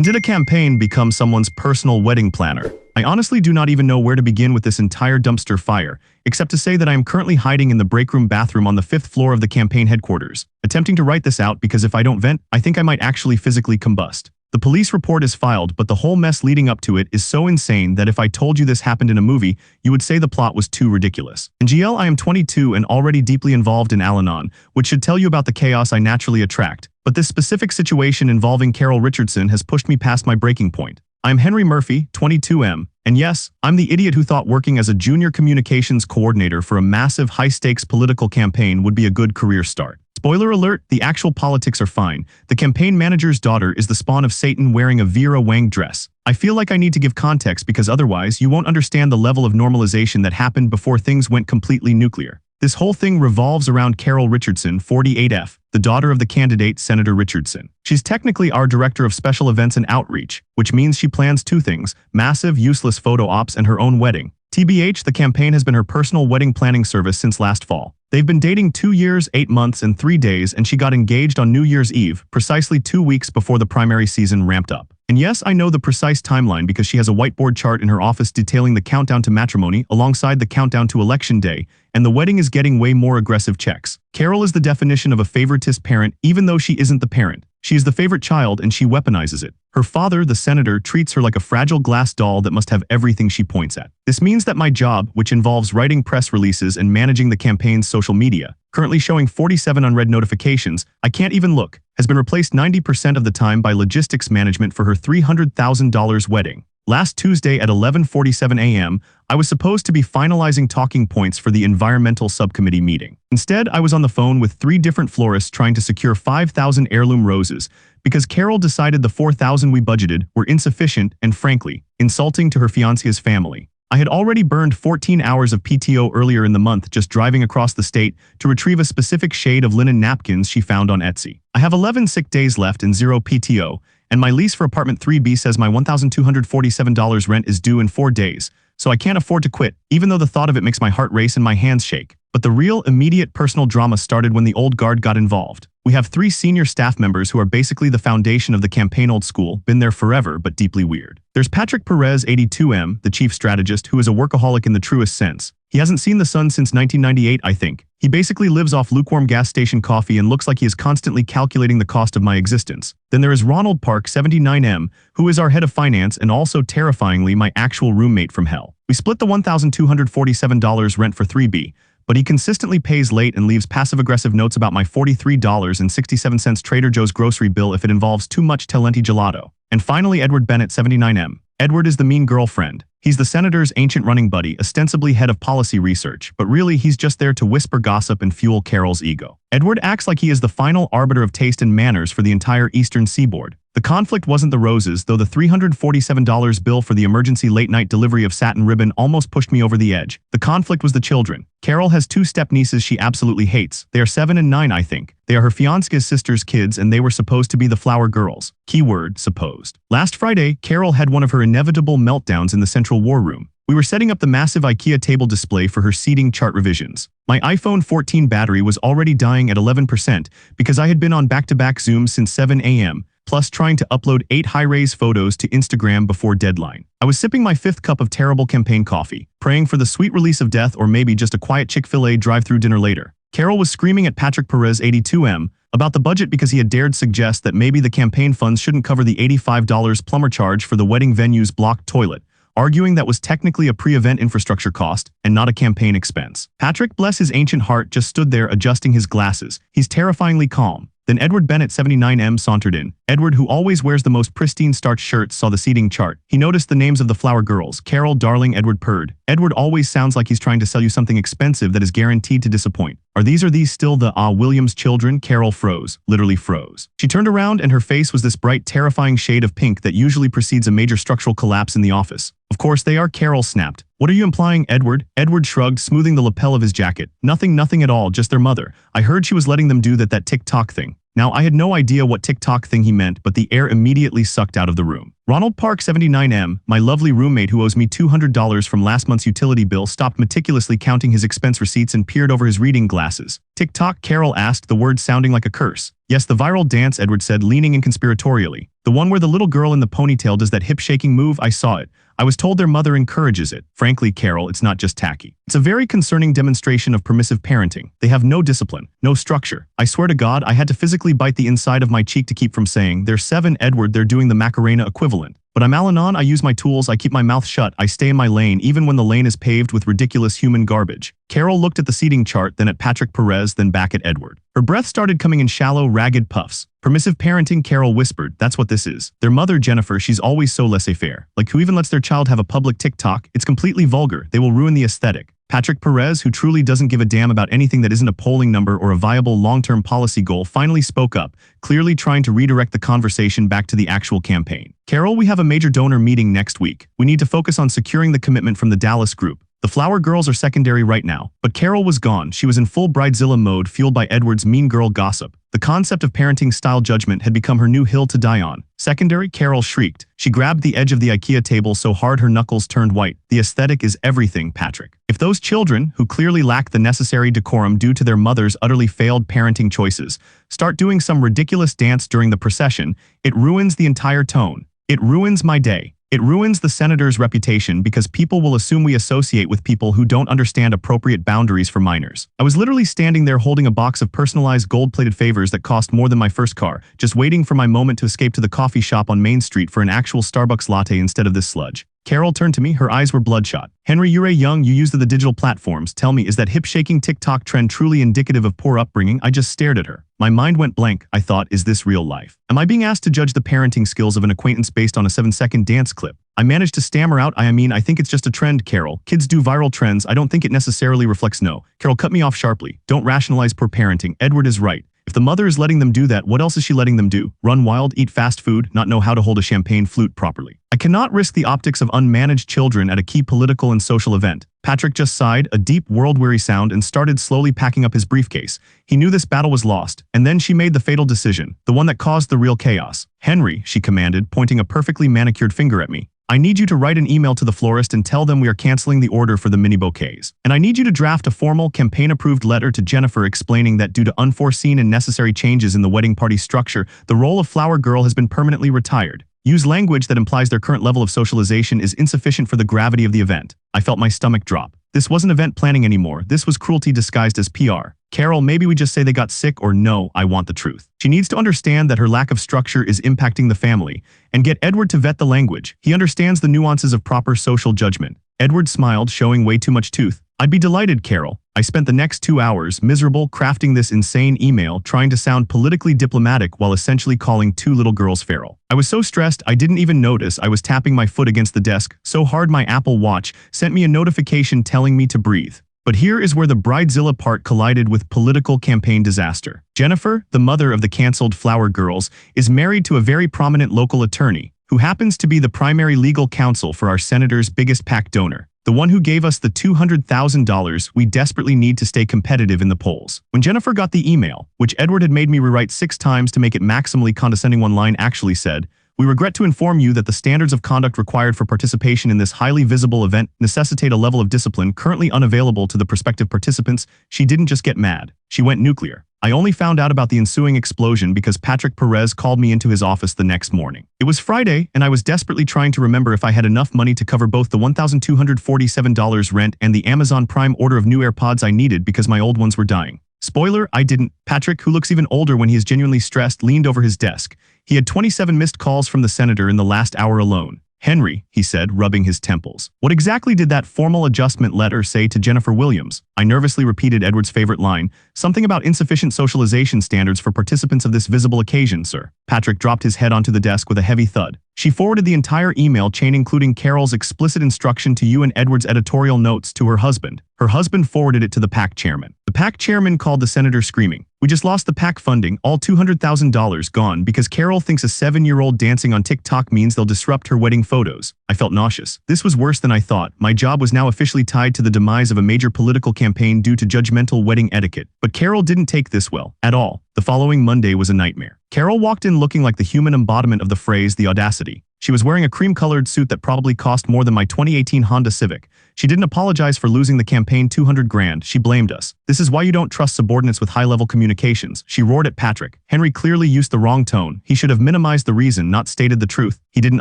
When did a campaign become someone's personal wedding planner? I honestly do not even know where to begin with this entire dumpster fire, except to say that I am currently hiding in the breakroom bathroom on the 5th floor of the campaign headquarters, attempting to write this out because if I don't vent, I think I might actually physically combust. The police report is filed, but the whole mess leading up to it is so insane that if I told you this happened in a movie, you would say the plot was too ridiculous. In GL, I am 22 and already deeply involved in Al-Anon, which should tell you about the chaos I naturally attract. But this specific situation involving Carol Richardson has pushed me past my breaking point. I'm Henry Murphy, 22M, and yes, I'm the idiot who thought working as a junior communications coordinator for a massive high-stakes political campaign would be a good career start. Spoiler alert, the actual politics are fine. The campaign manager's daughter is the spawn of Satan wearing a Vera Wang dress. I feel like I need to give context because otherwise you won't understand the level of normalization that happened before things went completely nuclear. This whole thing revolves around Carol Richardson, 48F, the daughter of the candidate Senator Richardson. She's technically our Director of Special Events and Outreach, which means she plans two things: massive, useless photo ops and her own wedding. TBH, the campaign has been her personal wedding planning service since last fall. They've been dating 2 years, 8 months, and 3 days, and she got engaged on New Year's Eve, precisely 2 weeks before the primary season ramped up. And yes, I know the precise timeline because she has a whiteboard chart in her office detailing the countdown to matrimony alongside the countdown to election day, and the wedding is getting way more aggressive checks. Carol is the definition of a favoritist parent even though she isn't the parent. She is the favorite child and she weaponizes it. Her father, the senator, treats her like a fragile glass doll that must have everything she points at. This means that my job, which involves writing press releases and managing the campaign's social media, currently showing 47 unread notifications, I can't even look, has been replaced 90% of the time by logistics management for her $300,000 wedding. Last Tuesday at 11:47 a.m., I was supposed to be finalizing talking points for the environmental subcommittee meeting. Instead, I was on the phone with 3 different florists trying to secure 5,000 heirloom roses because Carol decided the 4,000 we budgeted were insufficient and, frankly, insulting to her fiancé's family. I had already burned 14 hours of PTO earlier in the month just driving across the state to retrieve a specific shade of linen napkins she found on Etsy. I have 11 sick days left and 0 PTO, and my lease for apartment 3B says my $1,247 rent is due in 4 days, so I can't afford to quit, even though the thought of it makes my heart race and my hands shake. But the real, immediate personal drama started when the old guard got involved. We have 3 senior staff members who are basically the foundation of the campaign old school, been there forever, but deeply weird. There's Patrick Perez, 82M, the chief strategist, who is a workaholic in the truest sense. He hasn't seen the sun since 1998, I think. He basically lives off lukewarm gas station coffee and looks like he is constantly calculating the cost of my existence. Then there is Ronald Park, 79M, who is our head of finance and also terrifyingly my actual roommate from hell. We split the $1,247 rent for 3B, but he consistently pays late and leaves passive-aggressive notes about my $43.67 Trader Joe's grocery bill if it involves too much Talenti gelato. And finally, Edward Bennett, 79M. Edward is the mean girlfriend. He's the senator's ancient running buddy, ostensibly head of policy research, but really he's just there to whisper gossip and fuel Carol's ego. Edward acts like he is the final arbiter of taste and manners for the entire Eastern Seaboard. The conflict wasn't the roses, though the $347 bill for the emergency late-night delivery of satin ribbon almost pushed me over the edge. The conflict was the children. Carol has 2 step-nieces she absolutely hates. They are 7 and 9, I think. They are her fiancé's sister's kids and they were supposed to be the flower girls. Keyword, supposed. Last Friday, Carol had one of her inevitable meltdowns in the central war room. We were setting up the massive IKEA table display for her seating chart revisions. My iPhone 14 battery was already dying at 11% because I had been on back-to-back Zooms since 7 a.m., plus trying to upload 8 high-res photos to Instagram before deadline. I was sipping my 5th cup of terrible campaign coffee, praying for the sweet release of death or maybe just a quiet Chick-fil-A drive-through dinner later. Carol was screaming at Patrick Perez, 82M, about the budget because he had dared suggest that maybe the campaign funds shouldn't cover the $85 plumber charge for the wedding venue's blocked toilet, arguing that was technically a pre-event infrastructure cost and not a campaign expense. Patrick, bless his ancient heart, just stood there adjusting his glasses. He's terrifyingly calm. Then Edward Bennett, 79M, sauntered in. Edward, who always wears the most pristine starched shirts, saw the seating chart. He noticed the names of the flower girls. Carol, darling, Edward purred. Edward always sounds like he's trying to sell you something expensive that is guaranteed to disappoint. Are these still the Williams children? Carol froze. Literally froze. She turned around and her face was this bright, terrifying shade of pink that usually precedes a major structural collapse in the office. Of course they are, Carol snapped. What are you implying, Edward? Edward shrugged, smoothing the lapel of his jacket. Nothing at all, just their mother. I heard she was letting them do that TikTok thing. Now, I had no idea what TikTok thing he meant, but the air immediately sucked out of the room. Ronald Park 79M, my lovely roommate who owes me $200 from last month's utility bill, stopped meticulously counting his expense receipts and peered over his reading glasses. TikTok, Carol asked, the word sounding like a curse. Yes, the viral dance, Edward said, leaning in conspiratorially. The one where the little girl in the ponytail does that hip-shaking move, I saw it. I was told their mother encourages it. Frankly, Carol, it's not just tacky. It's a very concerning demonstration of permissive parenting. They have no discipline, no structure. I swear to God, I had to physically bite the inside of my cheek to keep from saying, they're 7, Edward, they're doing the Macarena equivalent. But I'm Al-Anon, I use my tools, I keep my mouth shut, I stay in my lane even when the lane is paved with ridiculous human garbage. Carol looked at the seating chart, then at Patrick Perez, then back at Edward. Her breath started coming in shallow, ragged puffs. Permissive parenting, Carol whispered, that's what this is. Their mother, Jennifer, she's always so laissez-faire. Like who even lets their child have a public TikTok? It's completely vulgar. They will ruin the aesthetic. Patrick Perez, who truly doesn't give a damn about anything that isn't a polling number or a viable long-term policy goal, finally spoke up, clearly trying to redirect the conversation back to the actual campaign. Carol, we have a major donor meeting next week. We need to focus on securing the commitment from the Dallas group. The Flower Girls are secondary right now, but Carol was gone. She was in full Bridezilla mode, fueled by Edward's mean girl gossip. The concept of parenting style judgment had become her new hill to die on. Secondary, Carol shrieked. She grabbed the edge of the IKEA table so hard her knuckles turned white. The aesthetic is everything, Patrick. If those children, who clearly lack the necessary decorum due to their mother's utterly failed parenting choices, start doing some ridiculous dance during the procession, it ruins the entire tone. It ruins my day. It ruins the senator's reputation because people will assume we associate with people who don't understand appropriate boundaries for minors. I was literally standing there holding a box of personalized gold-plated favors that cost more than my first car, just waiting for my moment to escape to the coffee shop on Main Street for an actual Starbucks latte instead of this sludge. Carol turned to me, her eyes were bloodshot. Henry, you're young, you use the digital platforms. Tell me, is that hip-shaking TikTok trend truly indicative of poor upbringing? I just stared at her. My mind went blank. I thought, is this real life? Am I being asked to judge the parenting skills of an acquaintance based on a 7-second dance clip? I managed to stammer out, I mean, I think it's just a trend, Carol. Kids do viral trends. I don't think it necessarily reflects no. Carol cut me off sharply. Don't rationalize poor parenting. Edward is right. If the mother is letting them do that, what else is she letting them do? Run wild, eat fast food, not know how to hold a champagne flute properly. I cannot risk the optics of unmanaged children at a key political and social event. Patrick just sighed, a deep, world-weary sound, and started slowly packing up his briefcase. He knew this battle was lost, and then she made the fatal decision, the one that caused the real chaos. Henry, she commanded, pointing a perfectly manicured finger at me. I need you to write an email to the florist and tell them we are canceling the order for the mini bouquets. And I need you to draft a formal, campaign-approved letter to Jennifer explaining that due to unforeseen and necessary changes in the wedding party structure, the role of flower girl has been permanently retired. Use language that implies their current level of socialization is insufficient for the gravity of the event. I felt my stomach drop. This wasn't event planning anymore. This was cruelty disguised as PR. Carol, maybe we just say they got sick, or no, I want the truth. She needs to understand that her lack of structure is impacting the family, and get Edward to vet the language. He understands the nuances of proper social judgment. Edward smiled, showing way too much tooth. I'd be delighted, Carol. I spent the next 2 hours, miserable, crafting this insane email, trying to sound politically diplomatic while essentially calling 2 little girls feral. I was so stressed I didn't even notice I was tapping my foot against the desk so hard my Apple Watch sent me a notification telling me to breathe. But here is where the Bridezilla part collided with political campaign disaster. Jennifer, the mother of the canceled Flower Girls, is married to a very prominent local attorney, who happens to be the primary legal counsel for our senator's biggest PAC donor, the one who gave us the $200,000 we desperately need to stay competitive in the polls. When Jennifer got the email, which Edward had made me rewrite 6 times to make it maximally condescending, one line actually said, "We regret to inform you that the standards of conduct required for participation in this highly visible event necessitate a level of discipline currently unavailable to the prospective participants." She didn't just get mad. She went nuclear. I only found out about the ensuing explosion because Patrick Perez called me into his office the next morning. It was Friday, and I was desperately trying to remember if I had enough money to cover both the $1,247 rent and the Amazon Prime order of new AirPods I needed because my old ones were dying. Spoiler, I didn't. Patrick, who looks even older when he is genuinely stressed, leaned over his desk. He had 27 missed calls from the senator in the last hour alone. "Henry," he said, rubbing his temples. "What exactly did that formal adjustment letter say to Jennifer Williams?" I nervously repeated Edward's favorite line, "Something about insufficient socialization standards for participants of this visible occasion, sir." Patrick dropped his head onto the desk with a heavy thud. She forwarded the entire email chain, including Carol's explicit instruction to you and Edward's editorial notes, to her husband. Her husband forwarded it to the PAC chairman. The PAC chairman called the senator screaming, "We just lost the PAC funding, all $200,000 gone because Carol thinks a 7-year-old dancing on TikTok means they'll disrupt her wedding photos." I felt nauseous. This was worse than I thought. My job was now officially tied to the demise of a major political campaign due to judgmental wedding etiquette. But Carol didn't take this well, at all. The following Monday was a nightmare. Carol walked in looking like the human embodiment of the phrase, the audacity. She was wearing a cream-colored suit that probably cost more than my 2018 Honda Civic. She didn't apologize for losing the campaign 200 grand, she blamed us. This is why you don't trust subordinates with high-level communications, she roared at Patrick. Henry clearly used the wrong tone. He should have minimized the reason, not stated the truth. He didn't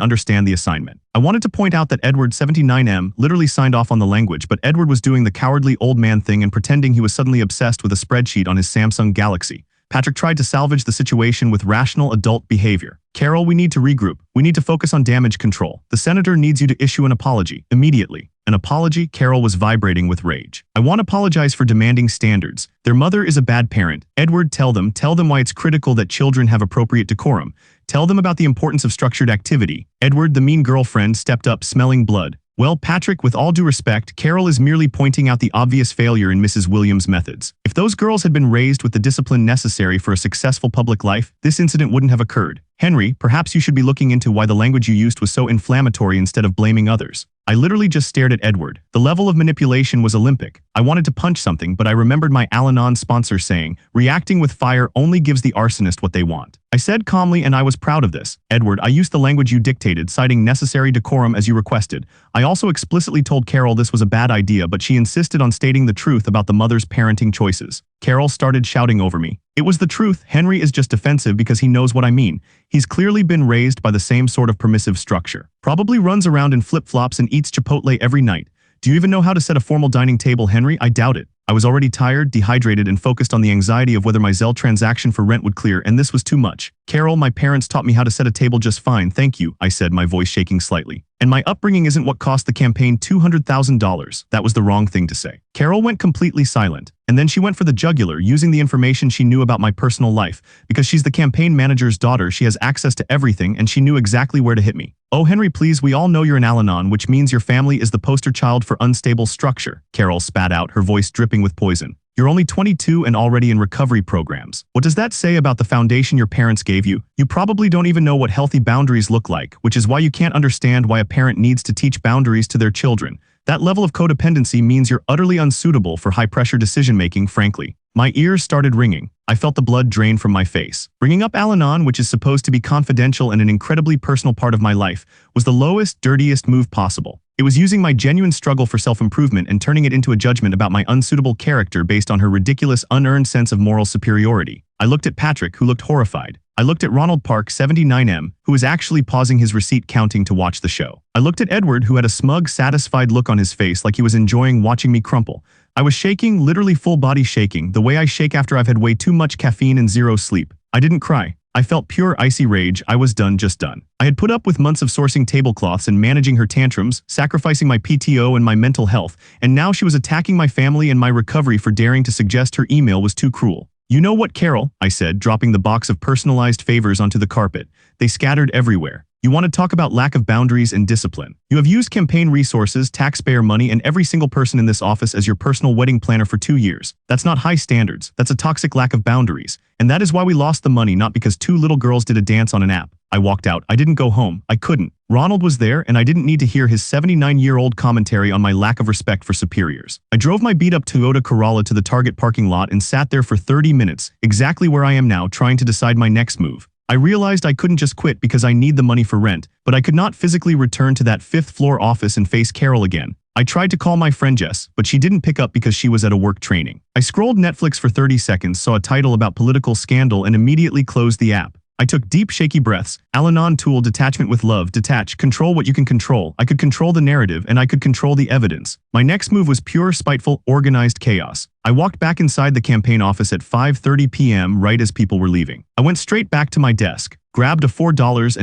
understand the assignment. I wanted to point out that Edward 79M literally signed off on the language, but Edward was doing the cowardly old man thing and pretending he was suddenly obsessed with a spreadsheet on his Samsung Galaxy. Patrick tried to salvage the situation with rational adult behavior. Carol, we need to regroup. We need to focus on damage control. The senator needs you to issue an apology, immediately. An apology? Carol was vibrating with rage. I want to apologize for demanding standards. Their mother is a bad parent. Edward, tell them why it's critical that children have appropriate decorum. Tell them about the importance of structured activity. Edward, the mean girlfriend, stepped up, smelling blood. Well, Patrick, with all due respect, Carol is merely pointing out the obvious failure in Mrs. Williams' methods. If those girls had been raised with the discipline necessary for a successful public life, this incident wouldn't have occurred. Henry, perhaps you should be looking into why the language you used was so inflammatory instead of blaming others. I literally just stared at Edward. The level of manipulation was Olympic. I wanted to punch something, but I remembered my Al-Anon sponsor saying, reacting with fire only gives the arsonist what they want. I said calmly, and I was proud of this. Edward, I used the language you dictated, citing necessary decorum as you requested. I also explicitly told Carol this was a bad idea, but she insisted on stating the truth about the mother's parenting choices. Carol started shouting over me. It was the truth. Henry is just defensive because he knows what I mean. He's clearly been raised by the same sort of permissive structure. Probably runs around in flip-flops and eats Chipotle every night. Do you even know how to set a formal dining table, Henry? I doubt it. I was already tired, dehydrated, and focused on the anxiety of whether my Zelle transaction for rent would clear, and this was too much. Carol, my parents taught me how to set a table just fine, thank you, I said, my voice shaking slightly. And my upbringing isn't what cost the campaign $200,000. That was the wrong thing to say. Carol went completely silent, and then she went for the jugular, using the information she knew about my personal life. Because she's the campaign manager's daughter, she has access to everything, and she knew exactly where to hit me. Oh, Henry, please, we all know you're an Al-Anon, which means your family is the poster child for unstable structure. Carol spat out, her voice dripping with poison. You're only 22 and already in recovery programs. What does that say about the foundation your parents gave you? You probably don't even know what healthy boundaries look like, which is why you can't understand why a parent needs to teach boundaries to their children. That level of codependency means you're utterly unsuitable for high-pressure decision-making, frankly. My ears started ringing. I felt the blood drain from my face. Bringing up Al-Anon, which is supposed to be confidential and an incredibly personal part of my life, was the lowest, dirtiest move possible. It was using my genuine struggle for self-improvement and turning it into a judgment about my unsuitable character based on her ridiculous, unearned sense of moral superiority. I looked at Patrick, who looked horrified. I looked at Ronald Park, 79M, who was actually pausing his receipt counting to watch the show. I looked at Edward, who had a smug, satisfied look on his face like he was enjoying watching me crumple. I was shaking, literally full body shaking, the way I shake after I've had way too much caffeine and zero sleep. I didn't cry. I felt pure icy rage. I was done, just done. I had put up with months of sourcing tablecloths and managing her tantrums, sacrificing my PTO and my mental health, and now she was attacking my family and my recovery for daring to suggest her email was too cruel. You know what, Carol? I said, dropping the box of personalized favors onto the carpet. They scattered everywhere. You want to talk about lack of boundaries and discipline. You have used campaign resources, taxpayer money, and every single person in this office as your personal wedding planner for 2 years. That's not high standards. That's a toxic lack of boundaries. And that is why we lost the money, not because 2 little girls did a dance on an app. I walked out. I didn't go home. I couldn't. Ronald was there, and I didn't need to hear his 79-year-old commentary on my lack of respect for superiors. I drove my beat-up Toyota Corolla to the Target parking lot and sat there for 30 minutes, exactly where I am now, trying to decide my next move. I realized I couldn't just quit because I need the money for rent, but I could not physically return to that 5th-floor office and face Carol again. I tried to call my friend Jess, but she didn't pick up because she was at a work training. I scrolled Netflix for 30 seconds, saw a title about political scandal, and immediately closed the app. I took deep, shaky breaths. Al-Anon tool, detachment with love, detach, control what you can control. I could control the narrative, and I could control the evidence. My next move was pure, spiteful, organized chaos. I walked back inside the campaign office at 5:30 p.m. right as people were leaving. I went straight back to my desk, grabbed a $4.99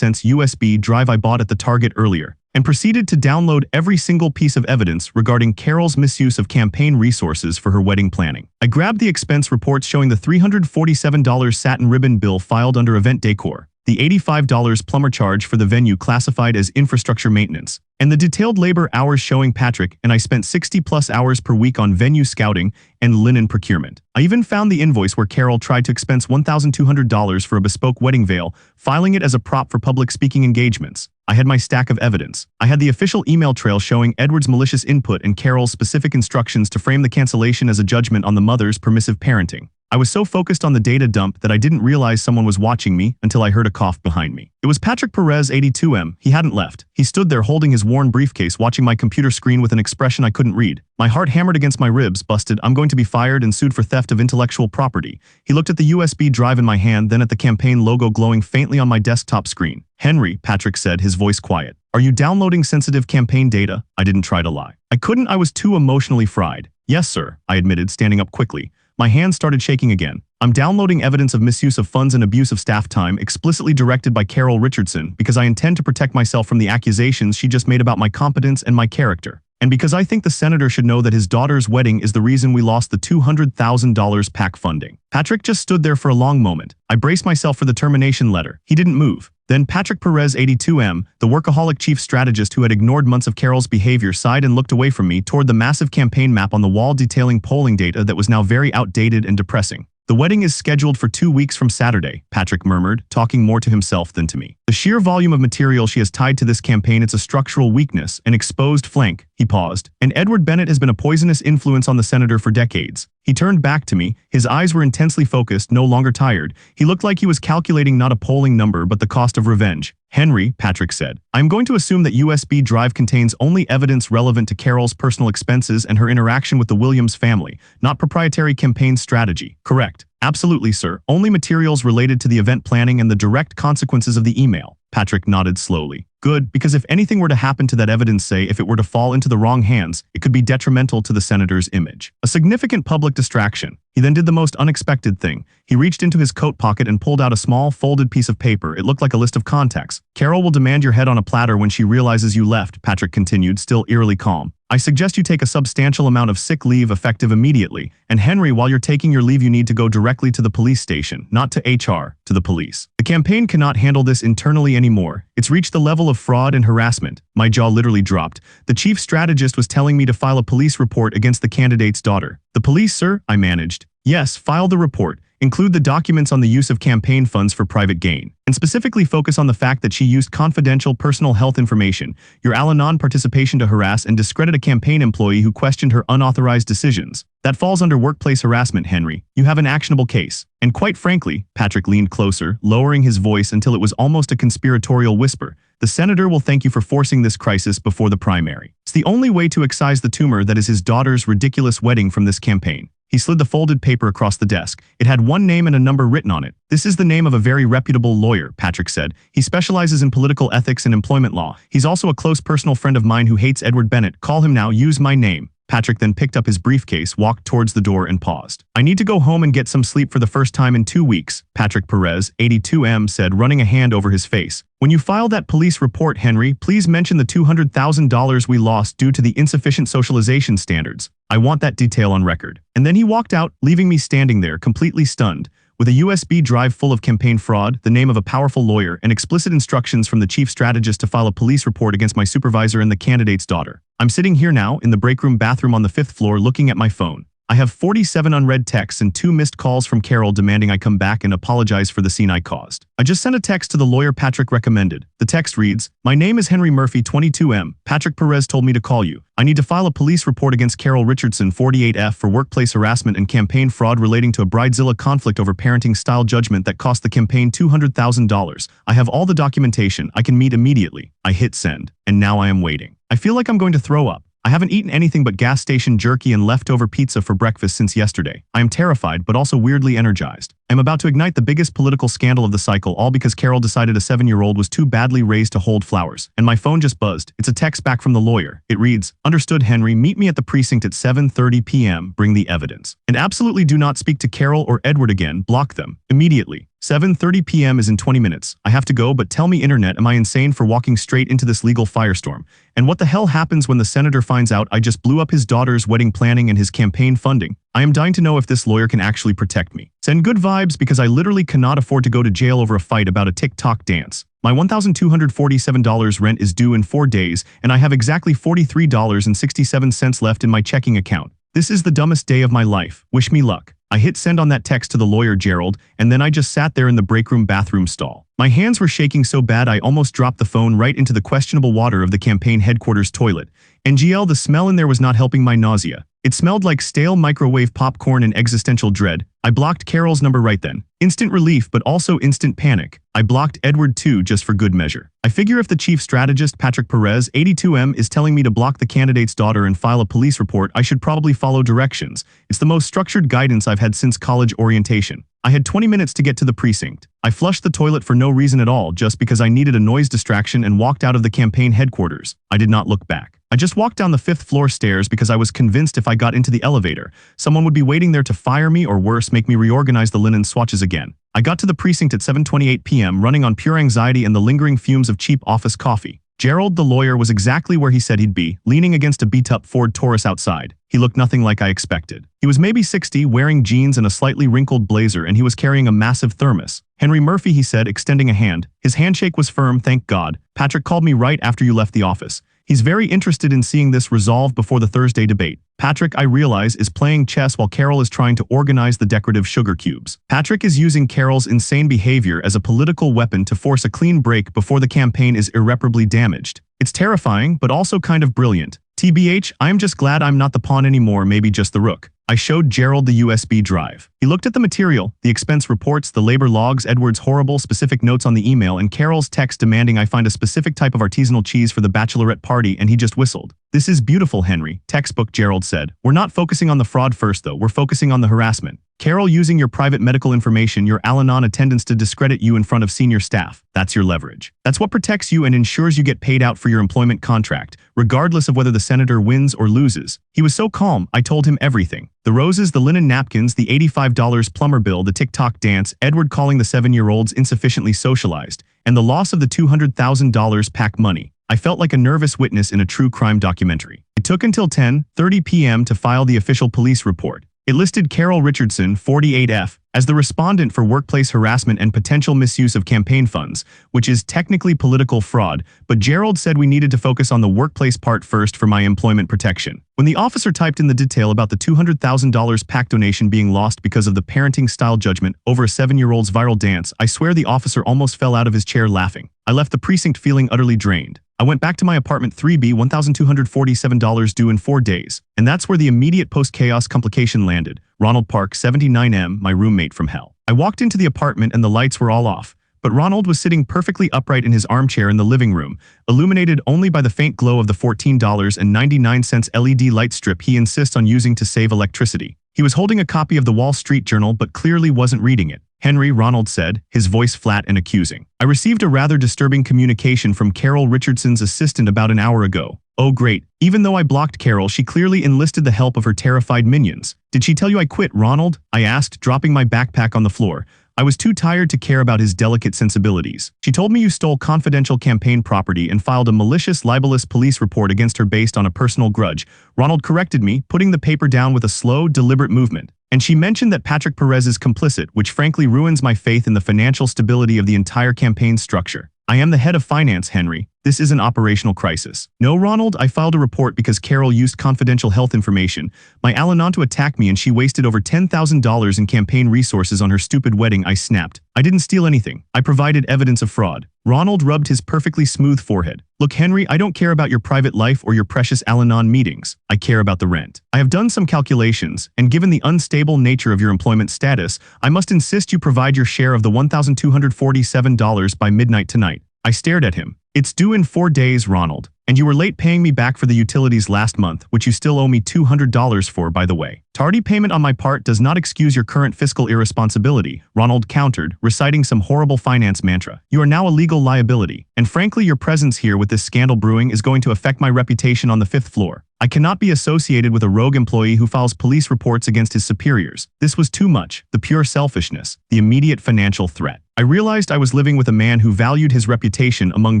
USB drive I bought at the Target earlier, and proceeded to download every single piece of evidence regarding Carol's misuse of campaign resources for her wedding planning. I grabbed the expense reports showing the $347 satin ribbon bill filed under event decor, the $85 plumber charge for the venue classified as infrastructure maintenance, and the detailed labor hours showing Patrick and I spent 60+ hours per week on venue scouting and linen procurement. I even found the invoice where Carol tried to expense $1,200 for a bespoke wedding veil, filing it as a prop for public speaking engagements. I had my stack of evidence. I had the official email trail showing Edward's malicious input and Carol's specific instructions to frame the cancellation as a judgment on the mother's permissive parenting. I was so focused on the data dump that I didn't realize someone was watching me until I heard a cough behind me. It was Patrick Perez, 82M. He hadn't left. He stood there holding his worn briefcase, watching my computer screen with an expression I couldn't read. My heart hammered against my ribs, busted. I'm going to be fired and sued for theft of intellectual property. He looked at the USB drive in my hand, then at the campaign logo glowing faintly on my desktop screen. Henry, Patrick said, his voice quiet. Are you downloading sensitive campaign data? I didn't try to lie. I couldn't. I was too emotionally fried. Yes, sir, I admitted, standing up quickly. My hands started shaking again. I'm downloading evidence of misuse of funds and abuse of staff time explicitly directed by Carol Richardson because I intend to protect myself from the accusations she just made about my competence and my character. And because I think the senator should know that his daughter's wedding is the reason we lost the $200,000 PAC funding. Patrick just stood there for a long moment. I braced myself for the termination letter. He didn't move. Then Patrick Perez, 82M, the workaholic chief strategist who had ignored months of Carol's behavior, sighed and looked away from me toward the massive campaign map on the wall detailing polling data that was now very outdated and depressing. The wedding is scheduled for 2 weeks from Saturday, Patrick murmured, talking more to himself than to me. The sheer volume of material she has tied to this campaign, it's a structural weakness, an exposed flank. He paused. And Edward Bennett has been a poisonous influence on the senator for decades. He turned back to me. His eyes were intensely focused, no longer tired. He looked like he was calculating not a polling number, but the cost of revenge. Henry, Patrick said, I'm going to assume that USB drive contains only evidence relevant to Carol's personal expenses and her interaction with the Williams family, not proprietary campaign strategy. Correct. Absolutely, sir. Only materials related to the event planning and the direct consequences of the email. Patrick nodded slowly. Good, because if anything were to happen to that evidence, say if it were to fall into the wrong hands, it could be detrimental to the senator's image. A significant public distraction. He then did the most unexpected thing. He reached into his coat pocket and pulled out a small, folded piece of paper. It looked like a list of contacts. Carol will demand your head on a platter when she realizes you left, Patrick continued, still eerily calm. I suggest you take a substantial amount of sick leave effective immediately. And Henry, while you're taking your leave, you need to go directly to the police station, not to HR, to the police. The campaign cannot handle this internally anymore. It's reached the level of fraud and harassment. My jaw literally dropped. The chief strategist was telling me to file a police report against the candidate's daughter. The police, sir? I managed. Yes, file the report. Include the documents on the use of campaign funds for private gain, and specifically focus on the fact that she used confidential personal health information, your Al-Anon participation to harass and discredit a campaign employee who questioned her unauthorized decisions. That falls under workplace harassment, Henry. You have an actionable case. And quite frankly, Patrick leaned closer, lowering his voice until it was almost a conspiratorial whisper. The senator will thank you for forcing this crisis before the primary. It's the only way to excise the tumor that is his daughter's ridiculous wedding from this campaign. He slid the folded paper across the desk. It had one name and a number written on it. This is the name of a very reputable lawyer, Patrick said. He specializes in political ethics and employment law. He's also a close personal friend of mine who hates Edward Bennett. Call him now. Use my name. Patrick then picked up his briefcase, walked towards the door, and paused. I need to go home and get some sleep for the first time in 2 weeks, Patrick Perez, 82M, said, running a hand over his face. When you file that police report, Henry, please mention the $200,000 we lost due to the insufficient socialization standards. I want that detail on record. And then he walked out, leaving me standing there, completely stunned. With a USB drive full of campaign fraud, the name of a powerful lawyer, and explicit instructions from the chief strategist to file a police report against my supervisor and the candidate's daughter. I'm sitting here now, in the breakroom bathroom on the 5th floor, looking at my phone. I have 47 unread texts and 2 missed calls from Carol demanding I come back and apologize for the scene I caused. I just sent a text to the lawyer Patrick recommended. The text reads, My name is Henry Murphy, 22M. Patrick Perez told me to call you. I need to file a police report against Carol Richardson, 48F, for workplace harassment and campaign fraud relating to a Bridezilla conflict over parenting style judgment that cost the campaign $200,000. I have all the documentation. I can meet immediately. I hit send. And now I am waiting. I feel like I'm going to throw up. I haven't eaten anything but gas station jerky and leftover pizza for breakfast since yesterday. I am terrified, but also weirdly energized. I am about to ignite the biggest political scandal of the cycle, all because Carol decided a 7-year-old was too badly raised to hold flowers. And my phone just buzzed. It's a text back from the lawyer. It reads, Understood, Henry. Meet me at the precinct at 7:30 p.m. Bring the evidence. And absolutely do not speak to Carol or Edward again. Block them. Immediately. 7:30 p.m. is in 20 minutes. I have to go, but tell me, Internet, am I insane for walking straight into this legal firestorm? And what the hell happens when the senator finds out I just blew up his daughter's wedding planning and his campaign funding? I am dying to know if this lawyer can actually protect me. Send good vibes because I literally cannot afford to go to jail over a fight about a TikTok dance. My $1,247 rent is due in 4 days, and I have exactly $43.67 left in my checking account. This is the dumbest day of my life. Wish me luck. I hit send on that text to the lawyer Gerald, and then I just sat there in the breakroom bathroom stall. My hands were shaking so bad I almost dropped the phone right into the questionable water of the campaign headquarters toilet. NGL, the smell in there was not helping my nausea. It smelled like stale microwave popcorn and existential dread. I blocked Carol's number right then. Instant relief, but also instant panic. I blocked Edward too, just for good measure. I figure if the chief strategist, Patrick Perez, 82M, is telling me to block the candidate's daughter and file a police report, I should probably follow directions. It's the most structured guidance I've had since college orientation. I had 20 minutes to get to the precinct. I flushed the toilet for no reason at all, just because I needed a noise distraction, and walked out of the campaign headquarters. I did not look back. I just walked down the 5th floor stairs because I was convinced if I got into the elevator, someone would be waiting there to fire me or worse, make me reorganize the linen swatches again. I got to the precinct at 7:28 p.m. running on pure anxiety and the lingering fumes of cheap office coffee. Gerald, the lawyer, was exactly where he said he'd be, leaning against a beat-up Ford Taurus outside. He looked nothing like I expected. He was maybe 60, wearing jeans and a slightly wrinkled blazer, and he was carrying a massive thermos. "Henry Murphy," he said, extending a hand. His handshake was firm, thank God. "Patrick called me right after you left the office. He's very interested in seeing this resolved before the Thursday debate. Patrick, I realize, is playing chess while Carol is trying to organize the decorative sugar cubes. Patrick is using Carol's insane behavior as a political weapon to force a clean break before the campaign is irreparably damaged. It's terrifying, but also kind of brilliant. TBH, I'm just glad I'm not the pawn anymore, maybe just the rook." I showed Gerald the USB drive. He looked at the material, the expense reports, the labor logs, Edward's horrible specific notes on the email, and Carol's text demanding I find a specific type of artisanal cheese for the bachelorette party, and he just whistled. "This is beautiful, Henry." Textbook, Gerald said. "We're not focusing on the fraud first, though. We're focusing on the harassment. Carol using your private medical information, your Al-Anon attendance to discredit you in front of senior staff. That's your leverage. That's what protects you and ensures you get paid out for your employment contract, regardless of whether the senator wins or loses." He was so calm, I told him everything. The roses, the linen napkins, the $85 plumber bill, the TikTok dance, Edward calling the 7-year-olds insufficiently socialized, and the loss of the $200,000 PAC money. I felt like a nervous witness in a true crime documentary. It took until 10:30 p.m. to file the official police report. It listed Carol Richardson, 48F, as the respondent for workplace harassment and potential misuse of campaign funds, which is technically political fraud, but Gerald said we needed to focus on the workplace part first for my employment protection. When the officer typed in the detail about the $200,000 PAC donation being lost because of the parenting style judgment over a 7-year-old's viral dance, I swear the officer almost fell out of his chair laughing. I left the precinct feeling utterly drained. I went back to my apartment 3B, $1,247 due in 4 days, and that's where the immediate post-chaos complication landed. Ronald Park, 79M, my roommate from hell. I walked into the apartment and the lights were all off, but Ronald was sitting perfectly upright in his armchair in the living room, illuminated only by the faint glow of the $14.99 LED light strip he insists on using to save electricity. He was holding a copy of the Wall Street Journal but clearly wasn't reading it. "Henry," Ronald said, his voice flat and accusing. "I received a rather disturbing communication from Carol Richardson's assistant about an hour ago." "Oh great. Even though I blocked Carol, she clearly enlisted the help of her terrified minions. Did she tell you I quit, Ronald?" I asked, dropping my backpack on the floor. I was too tired to care about his delicate sensibilities. "She told me you stole confidential campaign property and filed a malicious, libelous police report against her based on a personal grudge." Ronald corrected me, putting the paper down with a slow, deliberate movement. "And she mentioned that Patrick Perez is complicit, which frankly ruins my faith in the financial stability of the entire campaign structure. I am the head of finance, Henry. This is an operational crisis." "No, Ronald, I filed a report because Carol used confidential health information. My Al-Anon to attack me and she wasted over $10,000 in campaign resources on her stupid wedding," I snapped. "I didn't steal anything. I provided evidence of fraud." Ronald rubbed his perfectly smooth forehead. "Look, Henry, I don't care about your private life or your precious Al-Anon meetings. I care about the rent. I have done some calculations, and given the unstable nature of your employment status, I must insist you provide your share of the $1,247 by midnight tonight." I stared at him. "It's due in 4 days, Ronald. And you were late paying me back for the utilities last month, which you still owe me $200 for, by the way. Tardy payment on my part does not excuse your current fiscal irresponsibility," Ronald countered, reciting some horrible finance mantra. "You are now a legal liability, and frankly your presence here with this scandal brewing is going to affect my reputation on the 5th floor. I cannot be associated with a rogue employee who files police reports against his superiors. This was too much, the pure selfishness, the immediate financial threat. I realized I was living with a man who valued his reputation among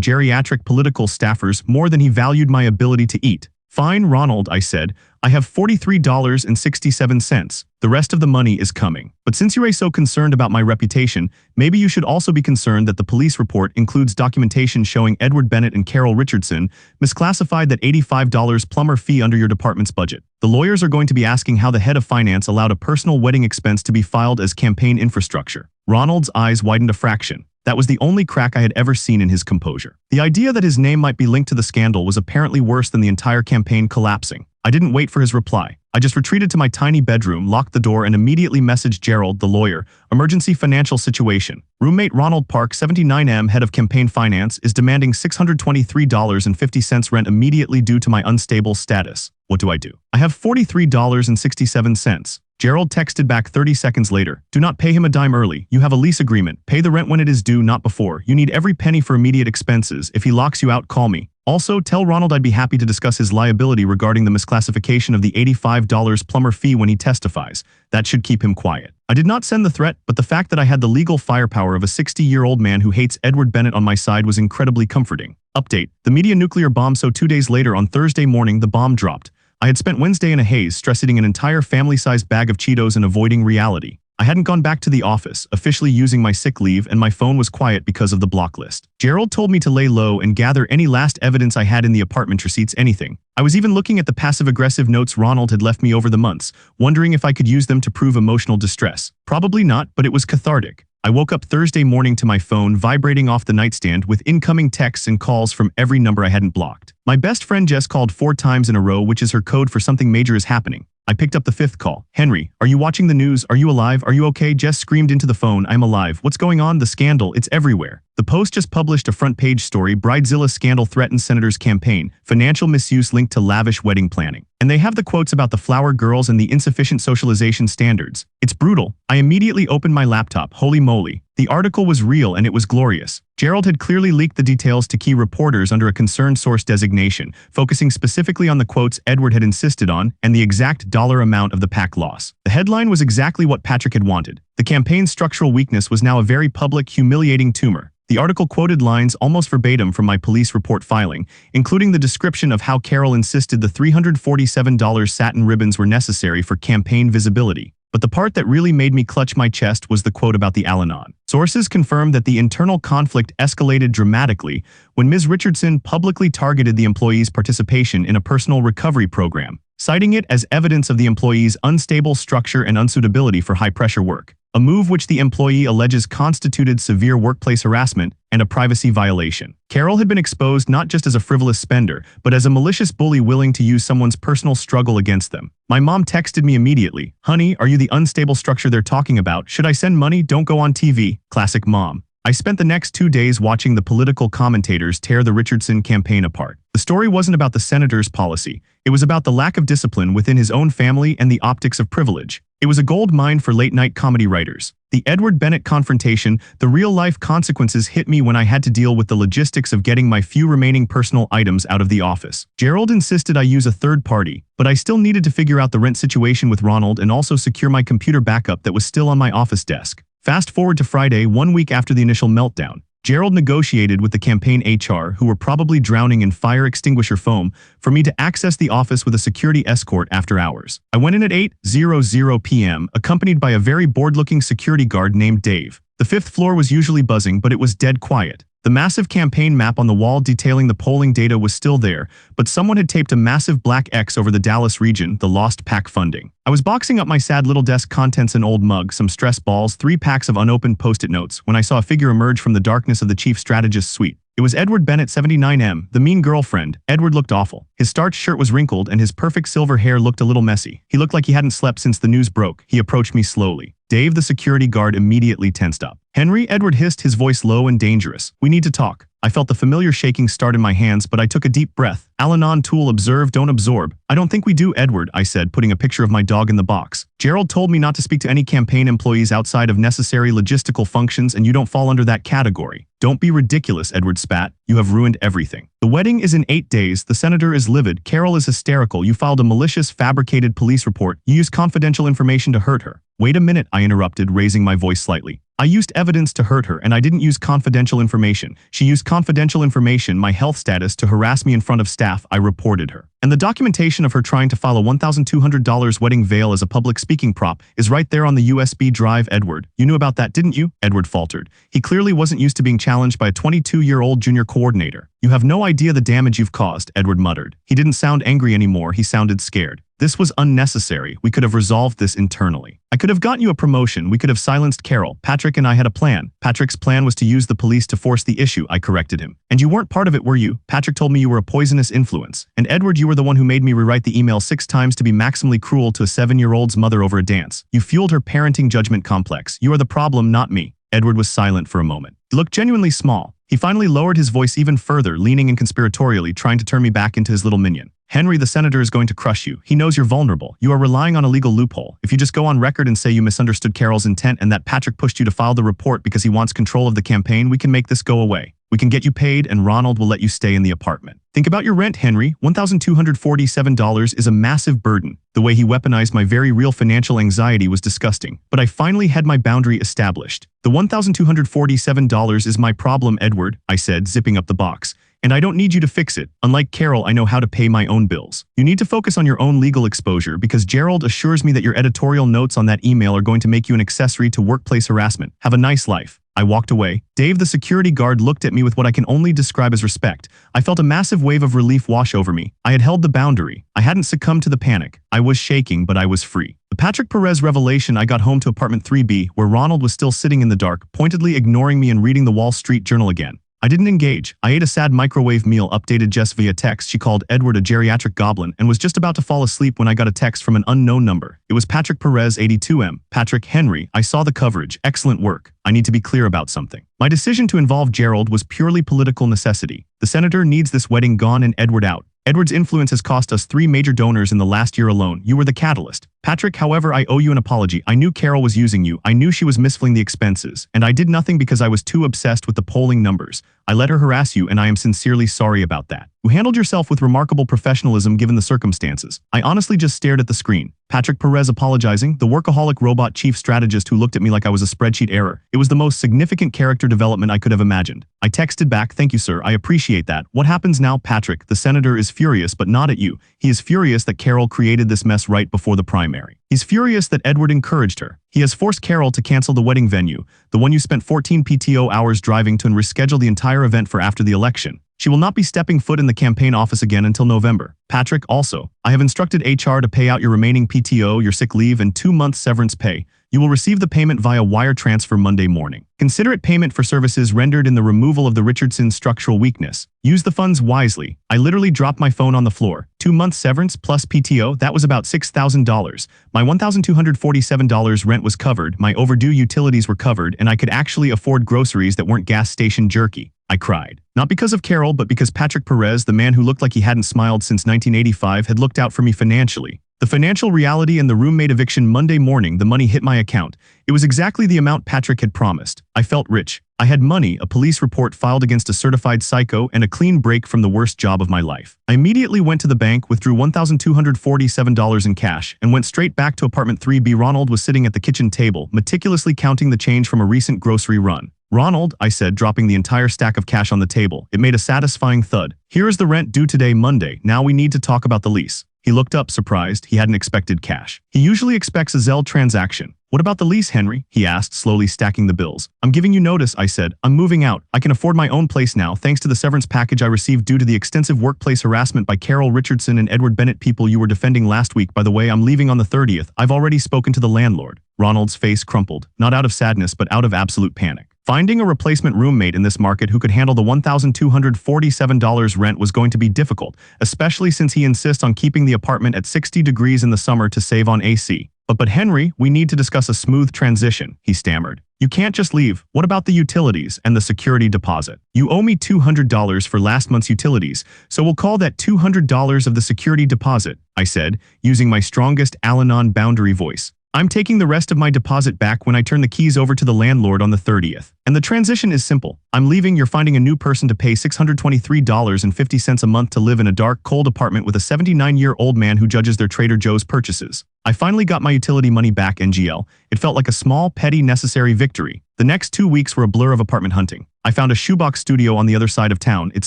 geriatric political staffers more than he valued my ability to eat. "Fine, Ronald," I said. "I have $43.67. The rest of the money is coming. But since you are so concerned about my reputation, maybe you should also be concerned that the police report includes documentation showing Edward Bennett and Carol Richardson misclassified that $85 plumber fee under your department's budget. The lawyers are going to be asking how the head of finance allowed a personal wedding expense to be filed as campaign infrastructure." Ronald's eyes widened a fraction. That was the only crack I had ever seen in his composure. The idea that his name might be linked to the scandal was apparently worse than the entire campaign collapsing. I didn't wait for his reply. I just retreated to my tiny bedroom, locked the door, and immediately messaged Gerald, the lawyer. Emergency financial situation. Roommate Ronald Park, 79M, head of campaign finance, is demanding $623.50 rent immediately due to my unstable status. What do I do? I have $43.67. Gerald texted back 30 seconds later. Do not pay him a dime early. You have a lease agreement. Pay the rent when it is due, not before. You need every penny for immediate expenses. If he locks you out, call me. Also, tell Ronald I'd be happy to discuss his liability regarding the misclassification of the $85 plumber fee when he testifies. That should keep him quiet. I did not send the threat, but the fact that I had the legal firepower of a 60-year-old man who hates Edward Bennett on my side was incredibly comforting. Update. The media nuclear bomb. So 2 days later, on Thursday morning, the bomb dropped. I had spent Wednesday in a haze, stress eating an entire family-sized bag of Cheetos and avoiding reality. I hadn't gone back to the office, officially using my sick leave, and my phone was quiet because of the block list. Gerald told me to lay low and gather any last evidence I had in the apartment, receipts, anything. I was even looking at the passive-aggressive notes Ronald had left me over the months, wondering if I could use them to prove emotional distress. Probably not, but it was cathartic. I woke up Thursday morning to my phone vibrating off the nightstand with incoming texts and calls from every number I hadn't blocked. My best friend Jess called 4 times in a row, which is her code for something major is happening. I picked up the 5th call. Henry, are you watching the news? Are you alive? Are you okay? Jess screamed into the phone. I'm alive. What's going on? The scandal. It's everywhere. The Post just published a front-page story. Bridezilla scandal threatens senator's campaign. Financial misuse linked to lavish wedding planning. And they have the quotes about the flower girls and the insufficient socialization standards. It's brutal. I immediately opened my laptop. Holy moly. The article was real and it was glorious. Gerald had clearly leaked the details to key reporters under a concerned source designation, focusing specifically on the quotes Edward had insisted on and the exact dollar amount of the PAC loss. The headline was exactly what Patrick had wanted. The campaign's structural weakness was now a very public, humiliating tumor. The article quoted lines almost verbatim from my police report filing, including the description of how Carol insisted the $347 satin ribbons were necessary for campaign visibility. But the part that really made me clutch my chest was the quote about the Al-Anon. Sources confirmed that the internal conflict escalated dramatically when Ms. Richardson publicly targeted the employee's participation in a personal recovery program, citing it as evidence of the employee's unstable structure and unsuitability for high-pressure work. A move which the employee alleges constituted severe workplace harassment and a privacy violation. Carol had been exposed not just as a frivolous spender, but as a malicious bully willing to use someone's personal struggle against them. My mom texted me immediately. Honey, are you the unstable structure they're talking about? Should I send money? Don't go on TV. Classic mom. I spent the next 2 days watching the political commentators tear the Richardson campaign apart. The story wasn't about the senator's policy. It was about the lack of discipline within his own family and the optics of privilege. It was a gold mine for late-night comedy writers. The Edward Bennett confrontation, the real-life consequences hit me when I had to deal with the logistics of getting my few remaining personal items out of the office. Gerald insisted I use a third party, but I still needed to figure out the rent situation with Ronald and also secure my computer backup that was still on my office desk. Fast forward to Friday, 1 week after the initial meltdown. Gerald negotiated with the campaign HR, who were probably drowning in fire extinguisher foam, for me to access the office with a security escort after hours. I went in at 8:00 p.m., accompanied by a very bored-looking security guard named Dave. The 5th floor was usually buzzing, but it was dead quiet. The massive campaign map on the wall detailing the polling data was still there, but someone had taped a massive black X over the Dallas region, the lost PAC funding. I was boxing up my sad little desk contents, an old mug, some stress balls, 3 packs of unopened Post-it notes, when I saw a figure emerge from the darkness of the chief strategist's suite. It was Edward Bennett, 79M, the mean girlfriend. Edward looked awful. His starched shirt was wrinkled and his perfect silver hair looked a little messy. He looked like he hadn't slept since the news broke. He approached me slowly. Dave, the security guard, immediately tensed up. Henry, Edward hissed, his voice low and dangerous. We need to talk. I felt the familiar shaking start in my hands, but I took a deep breath. Al-Anon tool, observe, don't absorb. I don't think we do, Edward, I said, putting a picture of my dog in the box. Gerald told me not to speak to any campaign employees outside of necessary logistical functions, and you don't fall under that category. Don't be ridiculous, Edward spat. You have ruined everything. The wedding is in 8 days. The senator is livid. Carol is hysterical. You filed a malicious, fabricated police report. You used confidential information to hurt her. Wait a minute, I interrupted, raising my voice slightly. I used evidence to hurt her, and I didn't use confidential information. She used confidential information, my health status, to harass me in front of staff. I reported her. And the documentation of her trying to file a $1,200 wedding veil as a public speaking prop is right there on the USB drive, Edward. You knew about that, didn't you? Edward faltered. He clearly wasn't used to being challenged by a 22-year-old junior coordinator. You have no idea the damage you've caused, Edward muttered. He didn't sound angry anymore, he sounded scared. This was unnecessary. We could have resolved this internally. I could have gotten you a promotion. We could have silenced Carol. Patrick and I had a plan. Patrick's plan was to use the police to force the issue, I corrected him. And you weren't part of it, were you? Patrick told me you were a poisonous influence. And Edward, you were the one who made me rewrite the email 6 times to be maximally cruel to a 7-year-old's mother over a dance. You fueled her parenting judgment complex. You are the problem, not me. Edward was silent for a moment. He looked genuinely small. He finally lowered his voice even further, leaning in conspiratorially, trying to turn me back into his little minion. Henry, the senator is going to crush you. He knows you're vulnerable. You are relying on a legal loophole. If you just go on record and say you misunderstood Carol's intent and that Patrick pushed you to file the report because he wants control of the campaign, we can make this go away. We can get you paid and Ronald will let you stay in the apartment. Think about your rent, Henry. $1,247 is a massive burden. The way he weaponized my very real financial anxiety was disgusting. But I finally had my boundary established. The $1,247 is my problem, Edward, I said, zipping up the box. And I don't need you to fix it. Unlike Carol, I know how to pay my own bills. You need to focus on your own legal exposure because Gerald assures me that your editorial notes on that email are going to make you an accessory to workplace harassment. Have a nice life. I walked away. Dave, the security guard, looked at me with what I can only describe as respect. I felt a massive wave of relief wash over me. I had held the boundary. I hadn't succumbed to the panic. I was shaking, but I was free. The Patrick Perez revelation. I got home to apartment 3B, where Ronald was still sitting in the dark, pointedly ignoring me and reading the Wall Street Journal again. I didn't engage. I ate a sad microwave meal, updated Jess via text. She called Edward a geriatric goblin and was just about to fall asleep when I got a text from an unknown number. It was Patrick Perez, 82M. Patrick, Henry, I saw the coverage. Excellent work. I need to be clear about something. My decision to involve Gerald was purely political necessity. The senator needs this wedding gone and Edward out. Edward's influence has cost us 3 major donors in the last year alone. You were the catalyst. Patrick, however, I owe you an apology. I knew Carol was using you. I knew she was misfilling the expenses. And I did nothing because I was too obsessed with the polling numbers. I let her harass you and I am sincerely sorry about that. You handled yourself with remarkable professionalism given the circumstances. I honestly just stared at the screen. Patrick Perez apologizing, the workaholic robot chief strategist who looked at me like I was a spreadsheet error. It was the most significant character development I could have imagined. I texted back, thank you sir, I appreciate that. What happens now, Patrick? The senator is furious, but not at you. He is furious that Carol created this mess right before the primary. He's furious that Edward encouraged her. He has forced Carol to cancel the wedding venue, the one you spent 14 PTO hours driving to, and reschedule the entire event for after the election. She will not be stepping foot in the campaign office again until November. Patrick, also, I have instructed HR to pay out your remaining PTO, your sick leave, and 2 months severance pay. You will receive the payment via wire transfer Monday morning. Consider it payment for services rendered in the removal of the Richardson structural weakness. Use the funds wisely. I literally dropped my phone on the floor. 2 months severance plus PTO, that was about $6,000. My $1,247 rent was covered, my overdue utilities were covered, and I could actually afford groceries that weren't gas station jerky. I cried. Not because of Carol, but because Patrick Perez, the man who looked like he hadn't smiled since 1985, had looked out for me financially. The financial reality and the roommate eviction Monday morning, the money hit my account. It was exactly the amount Patrick had promised. I felt rich. I had money, a police report filed against a certified psycho, and a clean break from the worst job of my life. I immediately went to the bank, withdrew $1,247 in cash, and went straight back to apartment 3B. Ronald was sitting at the kitchen table, meticulously counting the change from a recent grocery run. Ronald, I said, dropping the entire stack of cash on the table. It made a satisfying thud. Here is the rent due today, Monday. Now we need to talk about the lease. He looked up, surprised. He hadn't expected cash. He usually expects a Zelle transaction. What about the lease, Henry? He asked, slowly stacking the bills. I'm giving you notice, I said. I'm moving out. I can afford my own place now, thanks to the severance package I received due to the extensive workplace harassment by Carol Richardson and Edward Bennett, people you were defending last week. By the way, I'm leaving on the 30th. I've already spoken to the landlord. Ronald's face crumpled, not out of sadness, but out of absolute panic. Finding a replacement roommate in this market who could handle the $1,247 rent was going to be difficult, especially since he insists on keeping the apartment at 60 degrees in the summer to save on AC. But Henry, we need to discuss a smooth transition, he stammered. You can't just leave. What about the utilities and the security deposit? You owe me $200 for last month's utilities, so we'll call that $200 of the security deposit, I said, using my strongest Al-Anon boundary voice. I'm taking the rest of my deposit back when I turn the keys over to the landlord on the 30th. And the transition is simple. I'm leaving, you're finding a new person to pay $623.50 a month to live in a dark, cold apartment with a 79-year-old man who judges their Trader Joe's purchases. I finally got my utility money back, NGL. It felt like a small, petty, necessary victory. The next 2 weeks were a blur of apartment hunting. I found a shoebox studio on the other side of town. It's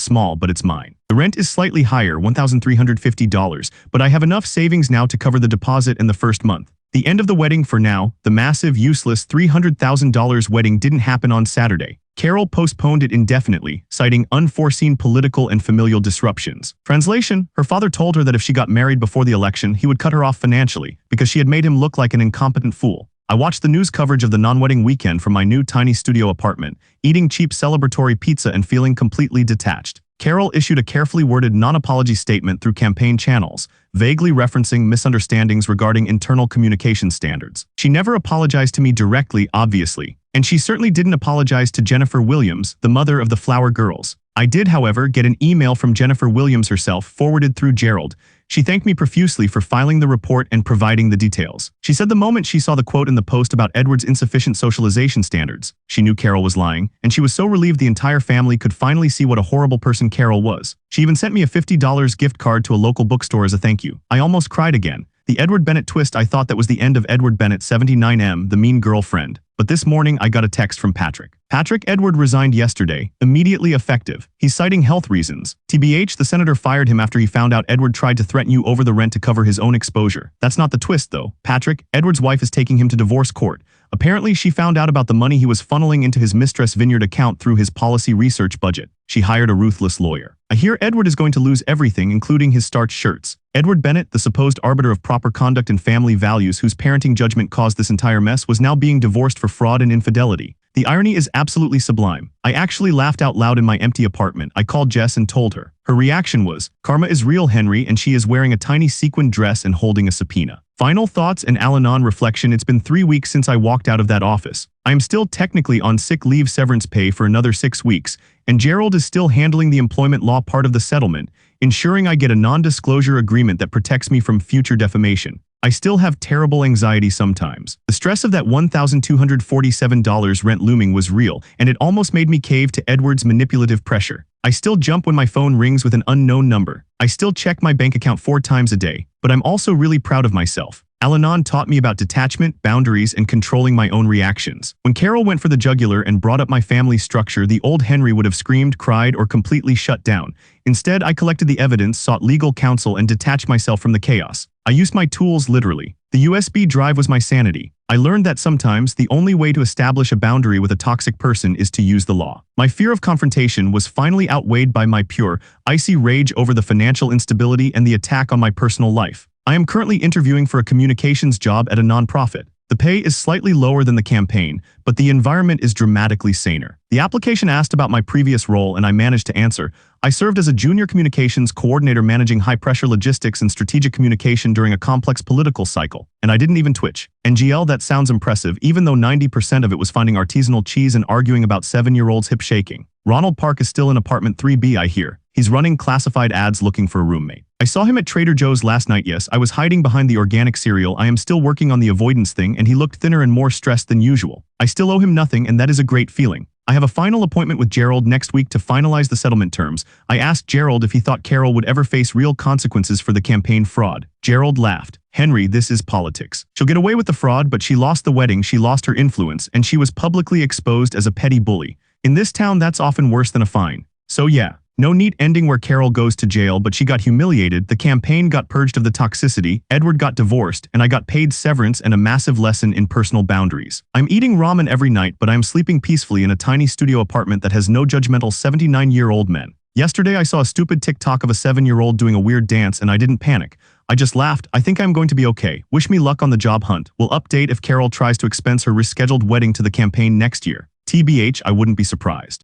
small, but it's mine. The rent is slightly higher, $1,350, but I have enough savings now to cover the deposit in the first month. The end of the wedding for now. The massive, useless $300,000 wedding didn't happen on Saturday. Carol postponed it indefinitely, citing unforeseen political and familial disruptions. Translation: her father told her that if she got married before the election, he would cut her off financially because she had made him look like an incompetent fool. I watched the news coverage of the non-wedding weekend from my new tiny studio apartment, eating cheap celebratory pizza and feeling completely detached. Carol issued a carefully worded non-apology statement through campaign channels, vaguely referencing misunderstandings regarding internal communication standards. She never apologized to me directly, obviously, and she certainly didn't apologize to Jennifer Williams, the mother of the Flower Girls. I did, however, get an email from Jennifer Williams herself, forwarded through Gerald. She thanked me profusely for filing the report and providing the details. She said the moment she saw the quote in the post about Edward's insufficient socialization standards, she knew Carol was lying, and she was so relieved the entire family could finally see what a horrible person Carol was. She even sent me a $50 gift card to a local bookstore as a thank you. I almost cried again. The Edward Bennett twist. I thought that was the end of Edward Bennett 79M, the mean girlfriend. But this morning I got a text from Patrick. Patrick: Edward resigned yesterday, immediately effective. He's citing health reasons. TBH, the senator fired him after he found out Edward tried to threaten you over the rent to cover his own exposure. That's not the twist though. Patrick: Edward's wife is taking him to divorce court. Apparently she found out about the money he was funneling into his Mistress Vineyard account through his policy research budget. She hired a ruthless lawyer. I hear Edward is going to lose everything, including his starched shirts. Edward Bennett, the supposed arbiter of proper conduct and family values whose parenting judgment caused this entire mess, was now being divorced for fraud and infidelity. The irony is absolutely sublime. I actually laughed out loud in my empty apartment. I called Jess and told her. Her reaction was, "Karma is real, Henry," and she is wearing a tiny sequined dress and holding a subpoena. Final thoughts and Al-Anon reflection. It's been 3 weeks since I walked out of that office. I am still technically on sick leave severance pay for another 6 weeks, and Gerald is still handling the employment law part of the settlement, ensuring I get a non-disclosure agreement that protects me from future defamation. I still have terrible anxiety sometimes. The stress of that $1,247 rent looming was real, and it almost made me cave to Edward's manipulative pressure. I still jump when my phone rings with an unknown number. I still check my bank account 4 times a day, but I'm also really proud of myself. Al-Anon taught me about detachment, boundaries, and controlling my own reactions. When Carol went for the jugular and brought up my family structure, the old Henry would have screamed, cried, or completely shut down. Instead, I collected the evidence, sought legal counsel, and detached myself from the chaos. I used my tools literally. The USB drive was my sanity. I learned that sometimes the only way to establish a boundary with a toxic person is to use the law. My fear of confrontation was finally outweighed by my pure, icy rage over the financial instability and the attack on my personal life. I am currently interviewing for a communications job at a nonprofit. The pay is slightly lower than the campaign, but the environment is dramatically saner. The application asked about my previous role and I managed to answer. I served as a junior communications coordinator managing high-pressure logistics and strategic communication during a complex political cycle, and I didn't even twitch. NGL, that sounds impressive, even though 90% of it was finding artisanal cheese and arguing about 7-year-olds hip shaking. Ronald Park is still in apartment 3B, I hear. He's running classified ads looking for a roommate. I saw him at Trader Joe's last night. Yes, I was hiding behind the organic cereal. I am still working on the avoidance thing, and he looked thinner and more stressed than usual. I still owe him nothing, and that is a great feeling. I have a final appointment with Gerald next week to finalize the settlement terms. I asked Gerald if he thought Carol would ever face real consequences for the campaign fraud. Gerald laughed. "Henry, this is politics. She'll get away with the fraud, but she lost the wedding, she lost her influence, and she was publicly exposed as a petty bully. In this town, that's often worse than a fine. So yeah. No neat ending where Carol goes to jail, but she got humiliated, the campaign got purged of the toxicity, Edward got divorced, and I got paid severance and a massive lesson in personal boundaries. I'm eating ramen every night, but I'm sleeping peacefully in a tiny studio apartment that has no judgmental 79-year-old men. Yesterday I saw a stupid TikTok of a 7-year-old doing a weird dance and I didn't panic. I just laughed. I think I'm going to be okay. Wish me luck on the job hunt. We'll update if Carol tries to expense her rescheduled wedding to the campaign next year. TBH, I wouldn't be surprised.